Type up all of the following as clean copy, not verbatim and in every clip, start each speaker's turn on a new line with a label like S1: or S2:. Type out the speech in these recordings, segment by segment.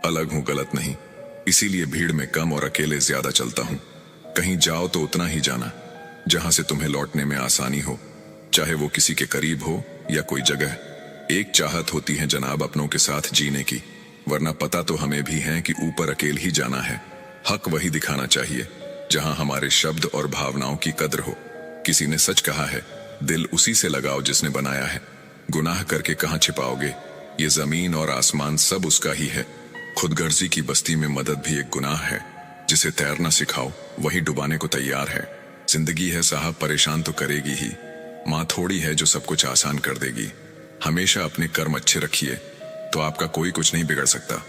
S1: अलग हूं, गलत नहीं। इसीलिए भीड़ में कम और अकेले ज्यादा चलता हूं। कहीं जाओ तो उतना ही जाना जहां से तुम्हें लौटने में आसानी हो, चाहे वो किसी के करीब हो या कोई जगह। एक चाहत होती है जनाब अपनों के साथ जीने की, वरना पता तो हमें भी है कि ऊपर अकेले ही जाना है। हक वही दिखाना चाहिए जहां हमारे शब्द और भावनाओं की कद्र हो। किसी ने सच कहा है, दिल उसी से लगाओ जिसने बनाया है। गुनाह करके कहां छिपाओगे, ये जमीन और आसमान सब उसका ही है। खुदगर्जी की बस्ती में मदद भी एक गुनाह है। जिसे तैरना सिखाओ वही डुबाने को तैयार है। जिंदगी है साहब, परेशान तो करेगी ही। माँ थोड़ी है जो सब कुछ आसान कर देगी। हमेशा अपने कर्म अच्छे रखिए तो आपका कोई कुछ नहीं बिगड़ सकता।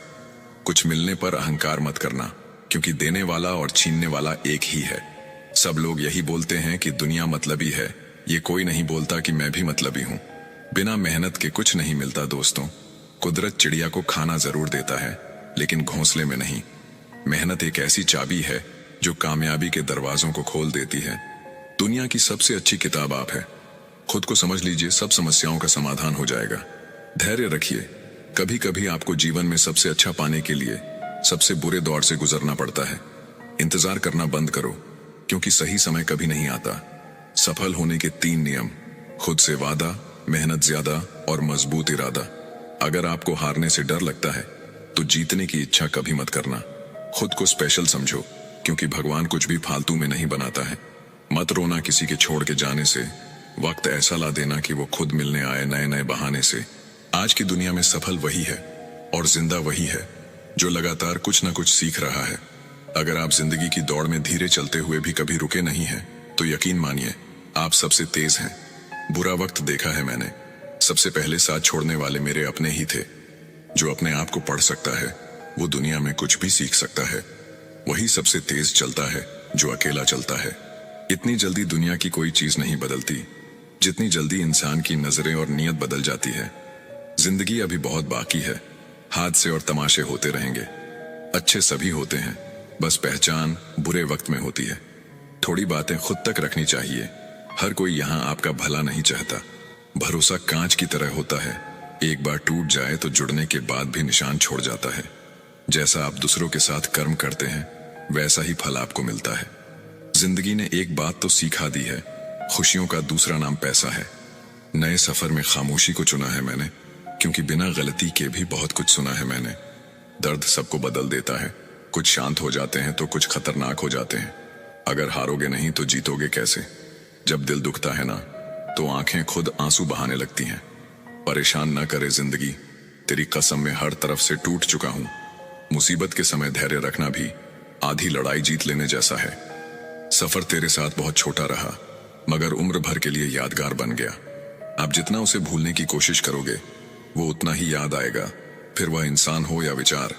S1: कुछ मिलने पर अहंकार मत करना, क्योंकि देने वाला और छीनने वाला एक ही है। सब लोग यही बोलते हैं कि दुनिया मतलबी है, ये कोई नहीं बोलता कि मैं भी मतलबी हूँ। बिना मेहनत के कुछ नहीं मिलता दोस्तों। कुदरत चिड़िया को खाना जरूर देता है, लेकिन घोंसले में नहीं। मेहनत एक ऐसी चाबी है जो कामयाबी के दरवाजों को खोल देती है। दुनिया की सबसे अच्छी किताब आप है। खुद को समझ लीजिए, सब समस्याओं का समाधान हो जाएगा। धैर्य रखिए। कभी कभी आपको जीवन में सबसे अच्छा पाने के लिए सबसे बुरे दौर से गुजरना पड़ता है। इंतजार करना बंद करो, क्योंकि सही समय कभी नहीं आता। सफल होने के 3 नियम: खुद से वादा, मेहनत ज्यादा और मजबूत इरादा। अगर आपको हारने से डर लगता है तो जीतने की इच्छा कभी मत करना। खुद को स्पेशल समझो, क्योंकि भगवान कुछ भी फालतू में नहीं बनाता है। मत रोना किसी के छोड़ के जाने से। वक्त ऐसा ला देना कि वो खुद मिलने आए नए नए बहाने से। आज की दुनिया में सफल वही है और जिंदा वही है जो लगातार कुछ न कुछ सीख रहा है। अगर आप जिंदगी की दौड़ में धीरे चलते हुए भी कभी रुके नहीं हैं, तो यकीन मानिए आप सबसे तेज हैं। बुरा वक्त देखा है मैंने। सबसे पहले साथ छोड़ने वाले मेरे अपने ही थे। जो अपने आप को पढ़ सकता है वो दुनिया में कुछ भी सीख सकता है। वही सबसे तेज चलता है जो अकेला चलता है। इतनी जल्दी दुनिया की कोई चीज नहीं बदलती जितनी जल्दी इंसान की नजरें और नियत बदल जाती है। जिंदगी अभी बहुत बाकी है। हादसे और तमाशे होते रहेंगे। अच्छे सभी होते हैं, बस पहचान बुरे वक्त में होती है। थोड़ी बातें खुद तक रखनी चाहिए। हर कोई यहाँ आपका भला नहीं चाहता। भरोसा कांच की तरह होता है, एक बार टूट जाए तो जुड़ने के बाद भी निशान छोड़ जाता है। जैसा आप दूसरों के साथ कर्म करते हैं वैसा ही फल आपको मिलता है। जिंदगी ने एक बात तो सिखा दी है, खुशियों का दूसरा नाम पैसा है। नए सफर में खामोशी को चुना है मैंने, क्योंकि बिना गलती के भी बहुत कुछ सुना है मैंने। दर्द सबको बदल देता है, कुछ शांत हो जाते हैं तो कुछ खतरनाक हो जाते हैं। अगर हारोगे नहीं तो जीतोगे कैसे? जब दिल दुखता है ना तो आंखें खुद आंसू बहाने लगती हैं। परेशान न करे जिंदगी, तेरी कसम में हर तरफ से टूट चुका हूं। मुसीबत के समय धैर्य रखना भी आधी लड़ाई जीत लेने जैसा है। सफर तेरे साथ बहुत छोटा रहा, मगर उम्र भर के लिए यादगार बन गया। आप जितना उसे भूलने की कोशिश करोगे वो उतना ही याद आएगा, फिर वह इंसान हो या विचार।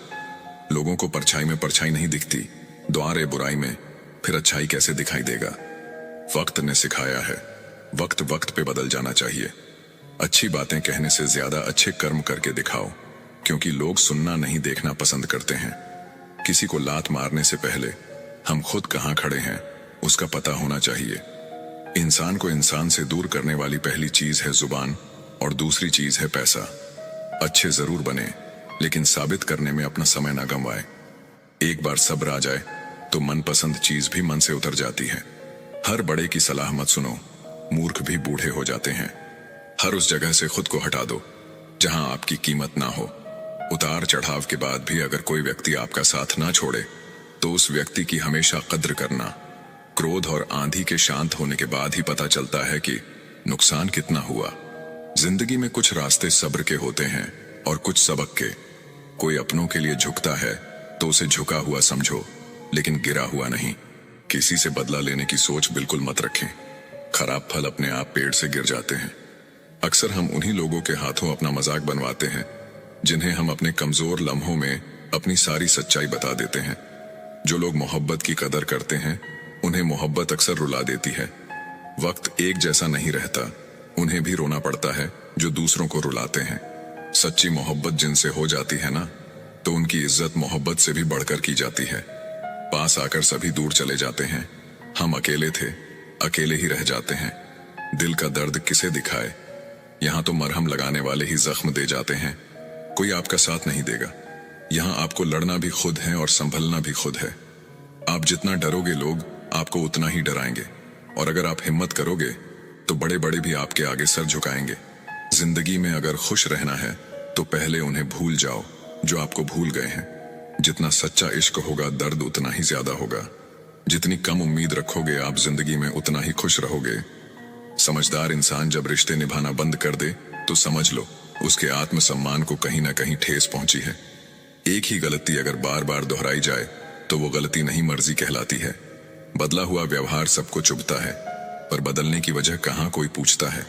S1: लोगों को परछाई में परछाई नहीं दिखती, द्वार बुराई में फिर अच्छाई कैसे दिखाई देगा? वक्त ने सिखाया है, वक्त वक्त पे बदल जाना चाहिए। अच्छी बातें कहने से ज्यादा अच्छे कर्म करके दिखाओ, क्योंकि लोग सुनना नहीं देखना पसंद करते हैं। किसी को लात मारने से पहले हम खुद कहां खड़े हैं उसका पता होना चाहिए। इंसान को इंसान से दूर करने वाली पहली चीज है जुबान और दूसरी चीज है पैसा। अच्छे जरूर बने, लेकिन साबित करने में अपना समय ना गंवाए। एक बार सब्र आ जाए तो मनपसंद चीज भी मन से उतर जाती है। हर बड़े की सलाह मत सुनो, मूर्ख भी बूढ़े हो जाते हैं। हर उस जगह से खुद को हटा दो जहां आपकी कीमत ना हो। उतार चढ़ाव के बाद भी अगर कोई व्यक्ति आपका साथ ना छोड़े तो उस व्यक्ति की हमेशा कद्र करना। क्रोध और आंधी के शांत होने के बाद ही पता चलता है कि नुकसान कितना हुआ। जिंदगी में कुछ रास्ते सब्र के होते हैं और कुछ सबक के। कोई अपनों के लिए झुकता है तो उसे झुका हुआ समझो, लेकिन गिरा हुआ नहीं। किसी से बदला लेने की सोच बिल्कुल मत रखें। खराब फल अपने आप पेड़ से गिर जाते हैं। अक्सर हम उन्हीं लोगों के हाथों अपना मजाक बनवाते हैं जिन्हें हम अपने कमजोर लम्हों में अपनी सारी सच्चाई बता देते हैं। जो लोग मोहब्बत की कदर करते हैं उन्हें मोहब्बत अक्सर रुला देती है। वक्त एक जैसा नहीं रहता, उन्हें भी रोना पड़ता है जो दूसरों को रुलाते हैं। सच्ची मोहब्बत जिनसे हो जाती है ना, तो उनकी इज्जत मोहब्बत से भी बढ़कर की जाती है। पास आकर सभी दूर चले जाते हैं। हम अकेले थे, अकेले ही रह जाते हैं। दिल का दर्द किसे दिखाए? यहाँ तो मरहम लगाने वाले ही जख्म दे जाते हैं। कोई आपका साथ नहीं देगा। यहाँ आपको लड़ना भी खुद है और संभलना भी खुद है। आप जितना डरोगे लोग आपको उतना ही डराएंगे, और अगर आप हिम्मत करोगे तो बड़े बड़े भी आपके आगे सर झुकाएंगे। जिंदगी में अगर खुश रहना है तो पहले उन्हें भूल जाओ जो आपको भूल गए हैं। जितना सच्चा इश्क होगा दर्द उतना ही ज्यादा होगा। जितनी कम उम्मीद रखोगे आप जिंदगी में उतना ही खुश रहोगे। समझदार इंसान जब रिश्ते निभाना बंद कर दे तो समझ लो उसके आत्मसम्मान को कहीं ना कहीं ठेस पहुंची है। एक ही गलती अगर बार बार दोहराई जाए तो वो गलती नहीं मर्जी कहलाती है। बदला हुआ व्यवहार सबको चुभता है, पर बदलने की वजह कहाँ कोई पूछता है।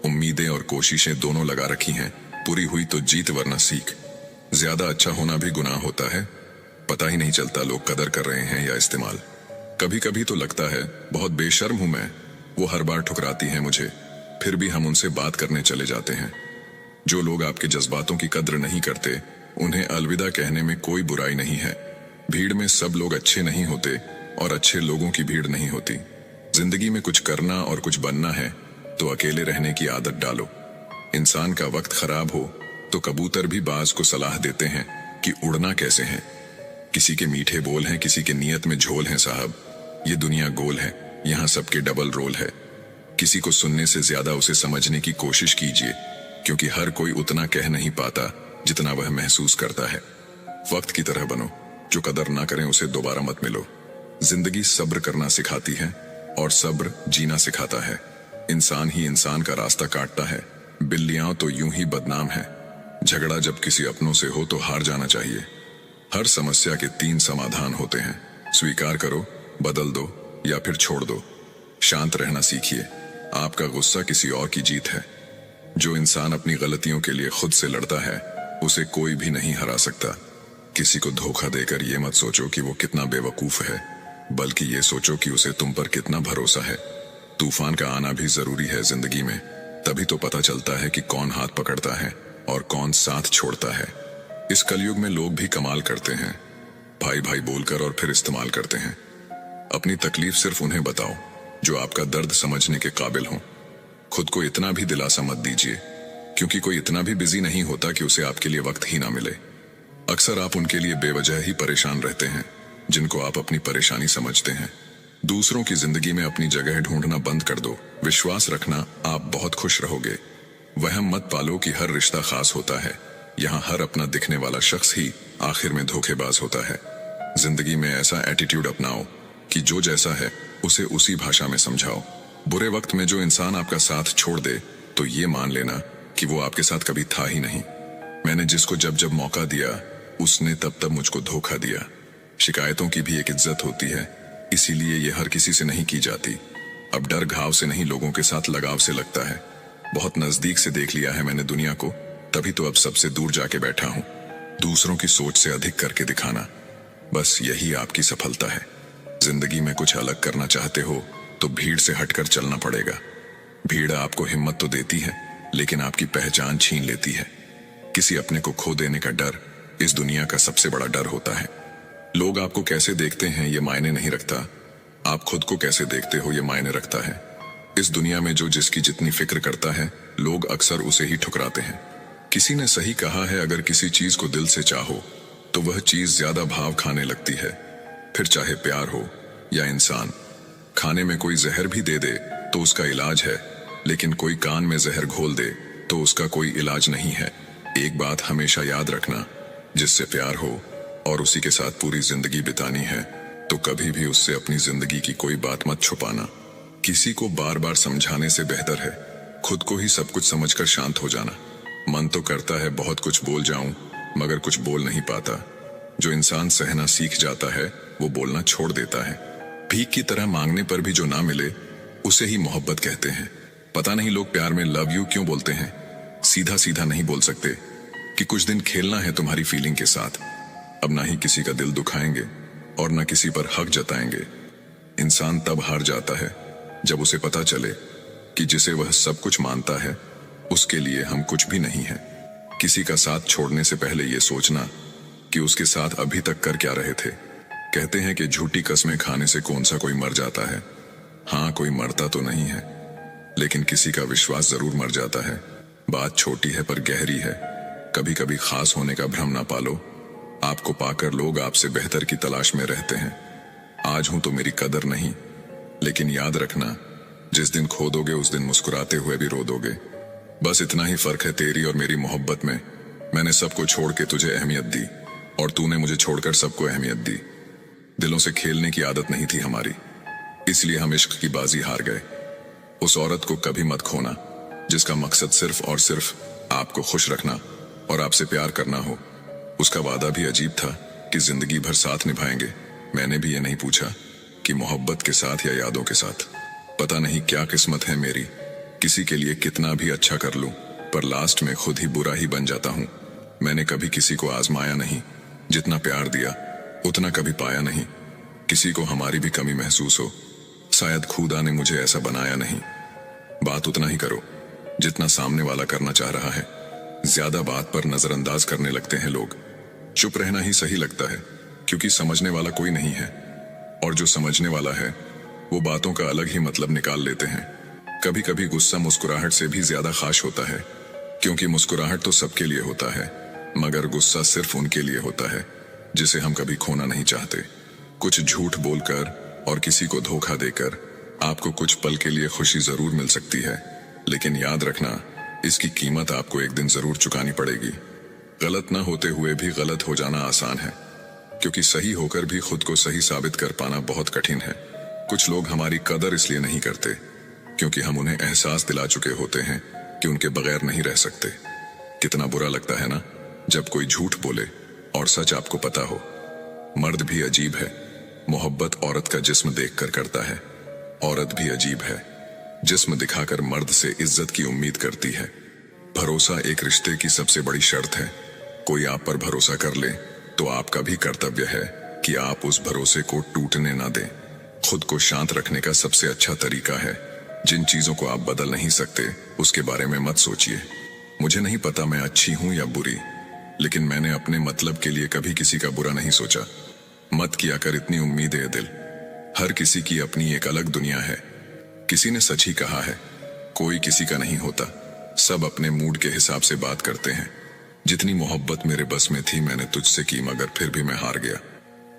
S1: उम्मीदें और कोशिशें दोनों लगा रखी हैं, पूरी हुई तो जीत वरना सीख। ज्यादा अच्छा होना भी गुनाह होता है, पता ही नहीं चलता लोग कदर कर रहे हैं या इस्तेमाल। कभी कभी तो लगता है बहुत बेशर्म हूं मैं, वो हर बार ठुकराती हैं मुझे, फिर भी हम उनसे बात करने चले जाते हैं। जो लोग आपके जज्बातों की कद्र नहीं करते उन्हें अलविदा कहने में कोई बुराई नहीं है। भीड़ में सब लोग अच्छे नहीं होते और अच्छे लोगों की भीड़ नहीं होती। जिंदगी में कुछ करना और कुछ बनना है तो अकेले रहने की आदत डालो। इंसान का वक्त खराब हो तो कबूतर भी बाज को सलाह देते हैं कि उड़ना कैसे है। किसी के मीठे बोल हैं, किसी के नियत में झोल हैं साहब। ये दुनिया गोल है, यहाँ सबके डबल रोल है। किसी को सुनने से ज्यादा उसे समझने की कोशिश कीजिए, क्योंकि हर कोई उतना कह नहीं पाता जितना वह महसूस करता है। वक्त की तरह बनो, जो कदर ना करें उसे दोबारा मत मिलो। जिंदगी सब्र करना सिखाती है और सब्र जीना सिखाता है। इंसान ही इंसान का रास्ता काटता है, बिल्लियां तो यूं ही बदनाम है। झगड़ा जब किसी अपनों से हो तो हार जाना चाहिए। हर समस्या के 3 समाधान होते हैं, स्वीकार करो, बदल दो या फिर छोड़ दो। शांत रहना सीखिए, आपका गुस्सा किसी और की जीत है। जो इंसान अपनी गलतियों के लिए खुद से लड़ता है उसे कोई भी नहीं हरा सकता। किसी को धोखा देकर ये मत सोचो कि वो कितना बेवकूफ है, बल्कि ये सोचो कि उसे तुम पर कितना भरोसा है। तूफान का आना भी जरूरी है जिंदगी में, तभी तो पता चलता है कि कौन हाथ पकड़ता है और कौन साथ छोड़ता है। इस कलयुग में लोग भी कमाल करते हैं, भाई भाई बोलकर और फिर इस्तेमाल करते हैं। अपनी तकलीफ सिर्फ उन्हें बताओ जो आपका दर्द समझने के काबिल हो। खुद को इतना भी दिलासा मत दीजिए, क्योंकि कोई इतना भी बिजी नहीं होता कि उसे आपके लिए वक्त ही ना मिले। अक्सर आप उनके लिए बेवजह ही परेशान रहते हैं जिनको आप अपनी परेशानी समझते हैं। दूसरों की जिंदगी में अपनी जगह ढूंढना बंद कर दो। विश्वास रखना आप बहुत खुश रहोगे। वहम मत पालो कि हर रिश्ता खास होता है। यहाँ हर अपना दिखने वाला शख्स ही आखिर में धोखेबाज होता है। जिंदगी में ऐसा एटीट्यूड अपनाओ कि जो जैसा है उसे उसी भाषा में समझाओ। बुरे वक्त में जो इंसान आपका साथ छोड़ दे तो ये मान लेना कि वो आपके साथ कभी था ही नहीं। मैंने जिसको जब जब मौका दिया उसने तब तब मुझको धोखा दिया। शिकायतों की भी एक इज्जत होती है, इसीलिए ये हर किसी से नहीं की जाती। अब डर घाव से नहीं लोगों के साथ लगाव से लगता है। बहुत नजदीक से देख लिया है मैंने दुनिया को, तभी तो अब सबसे दूर जाके बैठा हूं। दूसरों की सोच से अधिक करके दिखाना, बस यही आपकी सफलता है। जिंदगी में कुछ अलग करना चाहते हो तो भीड़ से हटकर चलना पड़ेगा। भीड़ आपको हिम्मत तो देती है लेकिन आपकी पहचान छीन लेती है। किसी अपने को खो देने का डर इस दुनिया का सबसे बड़ा डर होता है। लोग आपको कैसे देखते हैं ये मायने नहीं रखता, आप खुद को कैसे देखते हो ये मायने रखता है। इस दुनिया में जो जिसकी जितनी फिक्र करता है लोग अक्सर उसे ही ठुकराते हैं। किसी ने सही कहा है, अगर किसी चीज को दिल से चाहो तो वह चीज ज्यादा भाव खाने लगती है, फिर चाहे प्यार हो या इंसान। खाने में कोई जहर भी दे दे तो उसका इलाज है, लेकिन कोई कान में जहर घोल दे तो उसका कोई इलाज नहीं है। एक बात हमेशा याद रखना, जिससे प्यार हो और उसी के साथ पूरी जिंदगी बितानी है तो कभी भी उससे अपनी जिंदगी की कोई बात मत छुपाना। किसी को बार बार समझाने से बेहतर है खुद को ही सब कुछ समझकर शांत हो जाना। मन तो करता है बहुत कुछ बोल जाऊं, मगर कुछ बोल नहीं पाता। जो इंसान सहना सीख जाता है वो बोलना छोड़ देता है। भीख की तरह मांगने पर भी जो ना मिले उसे ही मोहब्बत कहते हैं। पता नहीं लोग प्यार में लव यू क्यों बोलते हैं, सीधा सीधा नहीं बोल सकते कि कुछ दिन खेलना है तुम्हारी फीलिंग के साथ। अब ना ही किसी का दिल दुखाएंगे और ना किसी पर हक जताएंगे। इंसान तब हार जाता है जब उसे पता चले कि जिसे वह सब कुछ मानता है उसके लिए हम कुछ भी नहीं है। किसी का साथ छोड़ने से पहले यह सोचना कि उसके साथ अभी तक कर क्या रहे थे। कहते हैं कि झूठी कस्में खाने से कौन सा कोई मर जाता है। हाँ, कोई मरता तो नहीं है, लेकिन किसी का विश्वास जरूर मर जाता है। बात छोटी है पर गहरी है। कभी कभी खास होने का भ्रम ना पालो, आपको पाकर लोग आपसे बेहतर की तलाश में रहते हैं। आज हूं तो मेरी कदर नहीं, लेकिन याद रखना, जिस दिन खो दोगे उस दिन मुस्कुराते हुए भी रो दोगे। बस इतना ही फर्क है तेरी और मेरी मोहब्बत में। मैंने सबको छोड़ के तुझे अहमियत दी और तूने मुझे छोड़कर सबको अहमियत दी। दिलों से खेलने की आदत नहीं थी हमारी, इसलिए हम इश्क की बाजी हार गए। उस औरत को कभी मत खोना जिसका मकसद सिर्फ और सिर्फ आपको खुश रखना और आपसे प्यार करना हो। उसका वादा भी अजीब था कि जिंदगी भर साथ निभाएंगे। मैंने भी ये नहीं पूछा कि मोहब्बत के साथ या यादों के साथ। पता नहीं क्या किस्मत है मेरी, किसी के लिए कितना भी अच्छा कर लूं पर लास्ट में खुद ही बुरा ही बन जाता हूं। मैंने कभी किसी को आजमाया नहीं, जितना प्यार दिया उतना कभी पाया नहीं। किसी को हमारी भी कमी महसूस हो, शायद खुदा ने मुझे ऐसा बनाया नहीं। बात उतना ही करो जितना सामने वाला करना चाह रहा है। ज्यादा बात पर नजरअंदाज करने लगते हैं लोग। चुप रहना ही सही लगता है, क्योंकि समझने वाला कोई नहीं है, और जो समझने वाला है वो बातों का अलग ही मतलब निकाल लेते हैं। कभी कभी गुस्सा मुस्कुराहट से भी ज्यादा खास होता है, क्योंकि मुस्कुराहट तो सबके लिए होता है, मगर गुस्सा सिर्फ उनके लिए होता है जिसे हम कभी खोना नहीं चाहते। कुछ झूठ बोलकर और किसी को धोखा देकर आपको कुछ पल के लिए खुशी जरूर मिल सकती है, लेकिन याद रखना, इसकी कीमत आपको एक दिन जरूर चुकानी पड़ेगी। गलत न होते हुए भी गलत हो जाना आसान है, क्योंकि सही होकर भी खुद को सही साबित कर पाना बहुत कठिन है। कुछ लोग हमारी कदर इसलिए नहीं करते क्योंकि हम उन्हें एहसास दिला चुके होते हैं कि उनके बगैर नहीं रह सकते। कितना बुरा लगता है ना जब कोई झूठ बोले और सच आपको पता हो। मर्द भी अजीब है, मोहब्बत औरत का जिस्म देखकर करता है। औरत भी अजीब है, जिस्म दिखाकर मर्द से इज्जत की उम्मीद करती है। भरोसा एक रिश्ते की सबसे बड़ी शर्त है। कोई आप पर भरोसा कर ले तो आपका भी कर्तव्य है कि आप उस भरोसे को टूटने ना दें। खुद को शांत रखने का सबसे अच्छा तरीका है, जिन चीजों को आप बदल नहीं सकते उसके बारे में मत सोचिए। मुझे नहीं पता मैं अच्छी हूं या बुरी, लेकिन मैंने अपने मतलब के लिए कभी किसी का बुरा नहीं सोचा। मत किया कर इतनी उम्मीदें दिल। हर किसी की अपनी एक अलग दुनिया है। किसी ने सच ही कहा है, कोई किसी का नहीं होता, सब अपने मूड के हिसाब से बात करते हैं। जितनी मोहब्बत मेरे बस में थी मैंने तुझसे की, मगर फिर भी मैं हार गया।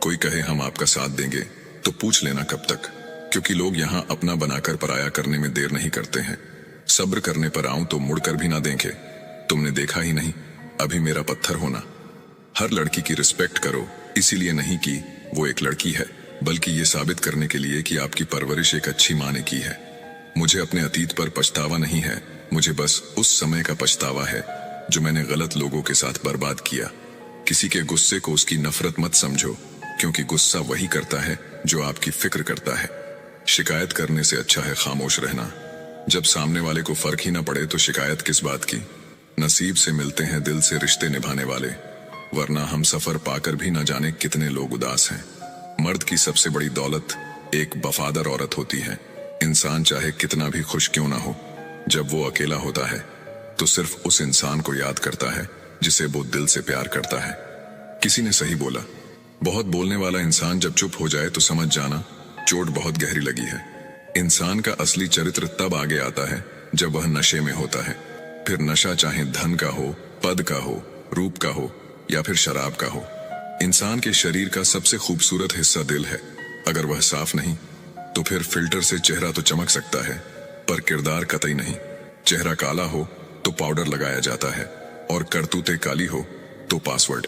S1: कोई कहे हम आपका साथ देंगे तो पूछ लेना कब तक, क्योंकि लोग यहाँ अपना बनाकर पराया करने में देर नहीं करते हैं। सब्र करने पर आऊं तो मुड़कर भी ना देखे। तुमने देखा ही नहीं अभी मेरा पत्थर होना। हर लड़की की रिस्पेक्ट करो, इसीलिए नहीं कि वो एक लड़की है, बल्कि ये साबित करने के लिए कि आपकी परवरिश एक अच्छी माँ ने की है। मुझे अपने अतीत पर पछतावा नहीं है, मुझे बस उस समय का पछतावा है जो मैंने गलत लोगों के साथ बर्बाद किया। किसी के गुस्से को उसकी नफरत मत समझो, क्योंकि गुस्सा वही करता है जो आपकी फिक्र करता है। शिकायत करने से अच्छा है खामोश रहना। जब सामने वाले को फर्क ही ना पड़े तो शिकायत किस बात की। नसीब से मिलते हैं दिल से रिश्ते निभाने वाले, वरना हम सफर पाकर भी न जाने कितने लोग उदास हैं। मर्द की सबसे बड़ी दौलत एक वफादार औरत होती है। इंसान चाहे कितना भी खुश क्यों ना हो, जब वो अकेला होता है तो सिर्फ उस इंसान को याद करता है जिसे वो दिल से प्यार करता है। किसी ने सही बोला, बहुत बोलने वाला इंसान जब चुप हो जाए तो समझ जाना चोट बहुत गहरी लगी है। इंसान का असली चरित्र तब आगे आता है जब वह नशे में होता है। फिर नशा चाहे धन का हो, पद का हो, रूप का हो या फिर शराब का हो। इंसान के शरीर का सबसे खूबसूरत हिस्सा दिल है। अगर वह साफ नहीं तो फिर फिल्टर से चेहरा तो चमक सकता है, पर किरदार कतई नहीं। चेहरा काला हो तो पाउडर लगाया जाता है, और करतूतें काली हो तो पासवर्ड।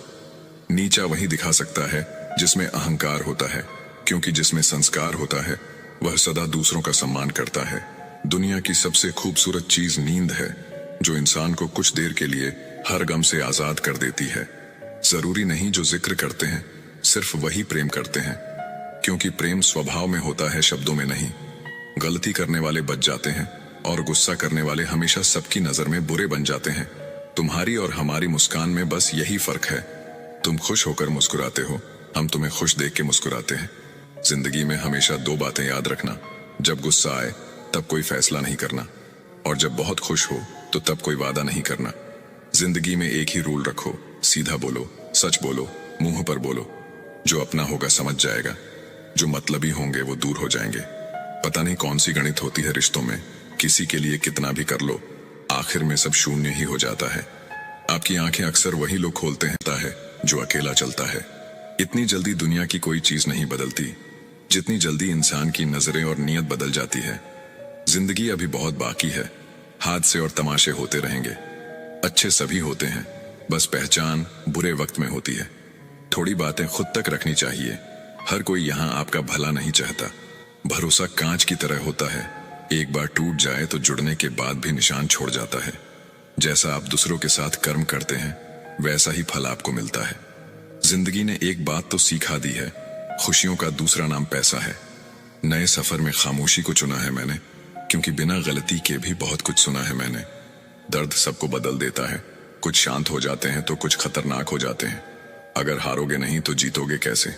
S1: नीचा वही दिखा सकता है जिसमें अहंकार होता है, क्योंकि जिसमें संस्कार होता है वह सदा दूसरों का सम्मान करता है। दुनिया की सबसे खूबसूरत चीज नींद है, जो इंसान को कुछ देर के लिए हर गम से आजाद कर देती है। जरूरी नहीं जो जिक्र करते हैं सिर्फ वही प्रेम करते हैं, क्योंकि प्रेम स्वभाव में होता है, शब्दों में नहीं। गलती करने वाले बच जाते हैं और गुस्सा करने वाले हमेशा सबकी नजर में बुरे बन जाते हैं। तुम्हारी और हमारी मुस्कान में बस यही फर्क है। तुम खुश होकर मुस्कुराते हो, हम तुम्हें खुश देख के मुस्कुराते हैं। जिंदगी में हमेशा दो बातें याद रखना, जब गुस्सा आए तब कोई फैसला नहीं करना, और जब बहुत खुश हो तो तब कोई वादा नहीं करना। जिंदगी में एक ही रूल रखो, सीधा बोलो, सच बोलो, मुंह पर बोलो। जो अपना होगा समझ जाएगा, जो मतलबी होंगे वो दूर हो जाएंगे। पता नहीं कौन सी गणित होती है रिश्तों में, किसी के लिए कितना भी कर लो, आखिर में सब शून्य ही हो जाता है। आपकी आंखें अक्सर वही लोग खोलते हैं जो अकेला चलता है। इतनी जल्दी दुनिया की कोई चीज नहीं बदलती जितनी जल्दी इंसान की नजरें और नीयत बदल जाती है। जिंदगी अभी बहुत बाकी है, हादसे और तमाशे होते रहेंगे। अच्छे सभी होते हैं, बस पहचान बुरे वक्त में होती है। थोड़ी बातें खुद तक रखनी चाहिए। हर कोई यहाँ आपका भला नहीं चाहता। भरोसा कांच की तरह होता है, एक बार टूट जाए तो जुड़ने के बाद भी निशान छोड़ जाता है। जैसा आप दूसरों के साथ कर्म करते हैं वैसा ही फल आपको मिलता है। जिंदगी ने एक बात तो सिखा दी है, खुशियों का दूसरा नाम पैसा है। नए सफर में खामोशी को चुना है मैंने, क्योंकि बिना गलती के भी बहुत कुछ सुना है मैंने। दर्द सबको बदल देता है, कुछ शांत हो जाते हैं तो कुछ खतरनाक हो जाते हैं। अगर हारोगे नहीं तो जीतोगे कैसे?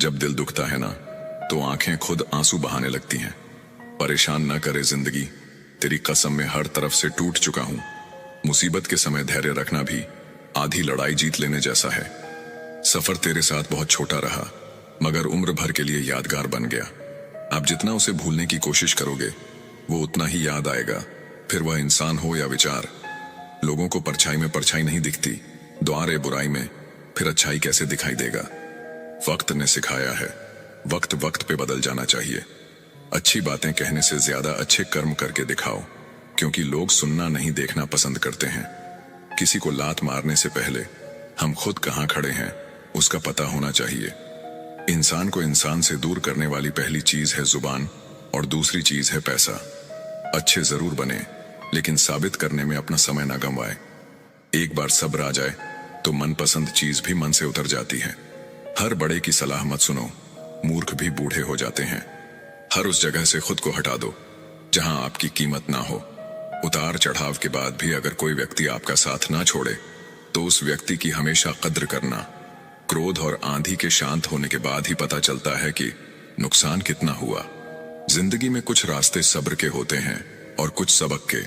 S1: जब दिल दुखता है ना तो आंखें खुद आंसू बहाने लगती हैं। परेशान न करे जिंदगी, तेरी कसम में हर तरफ से टूट चुका हूं। मुसीबत के समय धैर्य रखना भी आधी लड़ाई जीत लेने जैसा है। सफर तेरे साथ बहुत छोटा रहा, मगर उम्र भर के लिए यादगार बन गया। आप जितना उसे भूलने की कोशिश करोगे वो उतना ही याद आएगा, फिर वह इंसान हो या विचार। लोगों को परछाई में परछाई नहीं दिखती, द्वारे बुराई में फिर अच्छाई कैसे दिखाई देगा? वक्त ने सिखाया है, वक्त वक्त पे बदल जाना चाहिए। अच्छी बातें कहने से ज्यादा अच्छे कर्म करके दिखाओ, क्योंकि लोग सुनना नहीं देखना पसंद करते हैं। किसी को लात मारने से पहले हम खुद कहां खड़े हैं उसका पता होना चाहिए। इंसान को इंसान से दूर करने वाली पहली चीज है जुबान और दूसरी चीज है पैसा। अच्छे जरूर बने, लेकिन साबित करने में अपना समय न गंवाए। एक बार सब्र आ जाए तो मनपसंद चीज भी मन से उतर जाती है। हर बड़े की सलाह मत सुनो, मूर्ख भी बूढ़े हो जाते हैं। हर उस जगह से खुद को हटा दो जहां आपकी कीमत ना हो। उतार चढ़ाव के बाद भी अगर कोई व्यक्ति आपका साथ ना छोड़े तो उस व्यक्ति की हमेशा कद्र करना। क्रोध और आंधी के शांत होने के बाद ही पता चलता है कि नुकसान कितना हुआ। जिंदगी में कुछ रास्ते सब्र के होते हैं और कुछ सबक के।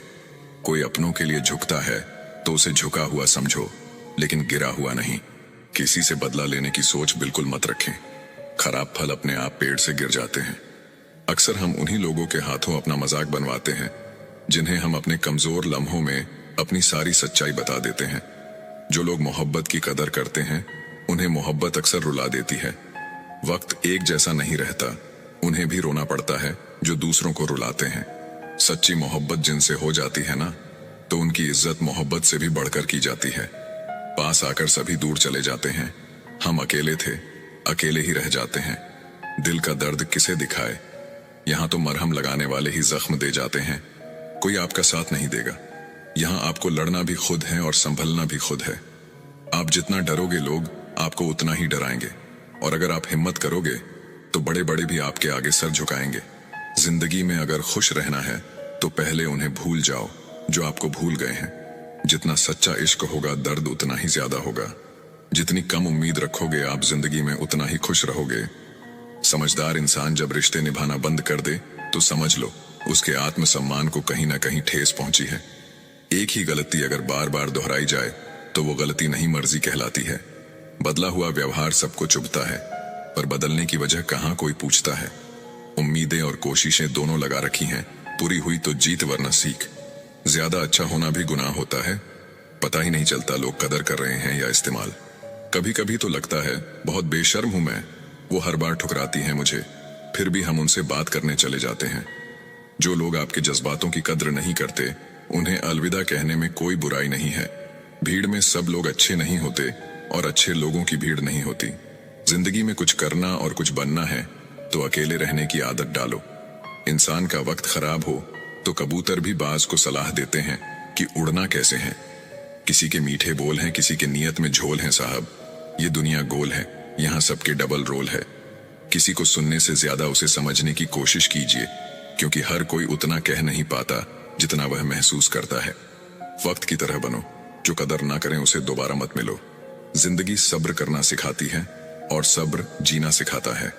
S1: कोई अपनों के लिए झुकता है तो उसे झुका हुआ समझो, लेकिन गिरा हुआ नहीं। किसी से बदला लेने की सोच बिल्कुल मत रखें, खराब फल अपने आप पेड़ से गिर जाते हैं। अक्सर हम उन्हीं लोगों के हाथों अपना मजाक बनवाते हैं जिन्हें हम अपने कमजोर लम्हों में अपनी सारी सच्चाई बता देते हैं। जो लोग मोहब्बत की कदर करते हैं उन्हें मोहब्बत अक्सर रुला देती है। वक्त एक जैसा नहीं रहता, उन्हें भी रोना पड़ता है जो दूसरों को रुलाते हैं। सच्ची मोहब्बत जिनसे हो जाती है ना तो उनकी इज्जत मोहब्बत से भी बढ़कर की जाती है। पास आकर सभी दूर चले जाते हैं, हम अकेले थे, अकेले ही रह जाते हैं। दिल का दर्द किसे दिखाए, यहाँ तो मरहम लगाने वाले ही जख्म दे जाते हैं। कोई आपका साथ नहीं देगा, यहाँ आपको लड़ना भी खुद है और संभलना भी खुद है। आप जितना डरोगे लोग आपको उतना ही डराएंगे, और अगर आप हिम्मत करोगे तो बड़े बड़े भी आपके आगे सर झुकाएंगे। जिंदगी में अगर खुश रहना है तो पहले उन्हें भूल जाओ जो आपको भूल गए हैं। जितना सच्चा इश्क होगा दर्द उतना ही ज्यादा होगा। जितनी कम उम्मीद रखोगे आप जिंदगी में उतना ही खुश रहोगे। समझदार इंसान जब रिश्ते निभाना बंद कर दे तो समझ लो उसके आत्मसम्मान को कहीं ना कहीं ठेस पहुंची है। एक ही गलती अगर बार बार दोहराई जाए तो वो गलती नहीं मर्जी कहलाती है। बदला हुआ व्यवहार सबको चुभता है, पर बदलने की वजह कहाँ कोई पूछता है। उम्मीदें और कोशिशें दोनों लगा रखी हैं, पूरी हुई तो जीत वरना सीख। ज्यादा अच्छा होना भी गुनाह होता है, पता ही नहीं चलता लोग कदर कर रहे हैं या इस्तेमाल। कभी कभी तो लगता है बहुत बेशर्म हूं मैं, वो हर बार ठुकराती हैं मुझे, फिर भी हम उनसे बात करने चले जाते हैं। जो लोग आपके जज्बातों की कद्र नहीं करते उन्हें अलविदा कहने में कोई बुराई नहीं है। भीड़ में सब लोग अच्छे नहीं होते और अच्छे लोगों की भीड़ नहीं होती। जिंदगी में कुछ करना और कुछ बनना है तो अकेले रहने की आदत डालो। इंसान का वक्त खराब हो तो कबूतर भी बाज को सलाह देते हैं कि उड़ना कैसे है। किसी के मीठे बोल हैं, किसी के नियत में झोल हैं साहब। ये दुनिया गोल है, यहाँ सबके डबल रोल है। किसी को सुनने से ज्यादा उसे समझने की कोशिश कीजिए, क्योंकि हर कोई उतना कह नहीं पाता जितना वह महसूस करता है। वक्त की तरह बनो, जो कदर ना करें उसे दोबारा मत मिलो। जिंदगी सब्र करना सिखाती है और सब्र जीना सिखाता है।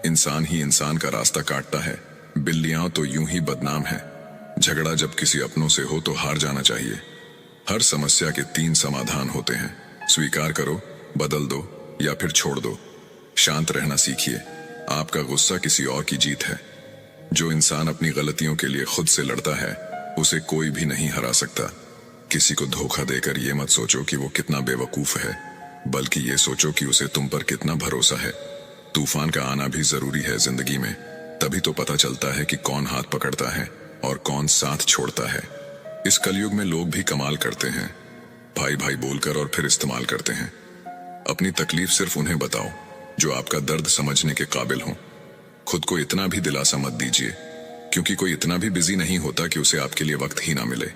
S1: इंसान ही इंसान का रास्ता काटता है, बिल्लियां तो यूं ही बदनाम है। झगड़ा जब किसी अपनों से हो तो हार जाना चाहिए। हर समस्या के 3 समाधान होते हैं, स्वीकार करो, बदल दो या फिर छोड़ दो। शांत रहना सीखिए, आपका गुस्सा किसी और की जीत है। जो इंसान अपनी गलतियों के लिए खुद से लड़ता है उसे कोई भी नहीं हरा सकता। किसी को धोखा देकर ये मत सोचो कि वो कितना बेवकूफ है। बल्कि ये सोचो कि उसे तुम पर कितना भरोसा है। तूफान का आना भी जरूरी है जिंदगी में, तभी तो पता चलता है कि कौन हाथ पकड़ता है और कौन साथ छोड़ता है। इस कलयुग में लोग भी कमाल करते हैं, भाई भाई बोलकर और फिर इस्तेमाल करते हैं। अपनी तकलीफ सिर्फ उन्हें बताओ जो आपका दर्द समझने के काबिल हो। खुद को इतना भी दिलासा मत दीजिए, क्योंकि कोई इतना भी बिजी नहीं होता कि उसे आपके लिए वक्त ही ना मिले।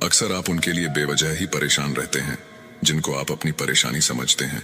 S1: अक्सर आप उनके लिए बेवजह ही परेशान रहते हैं जिनको आप अपनी परेशानी समझते हैं।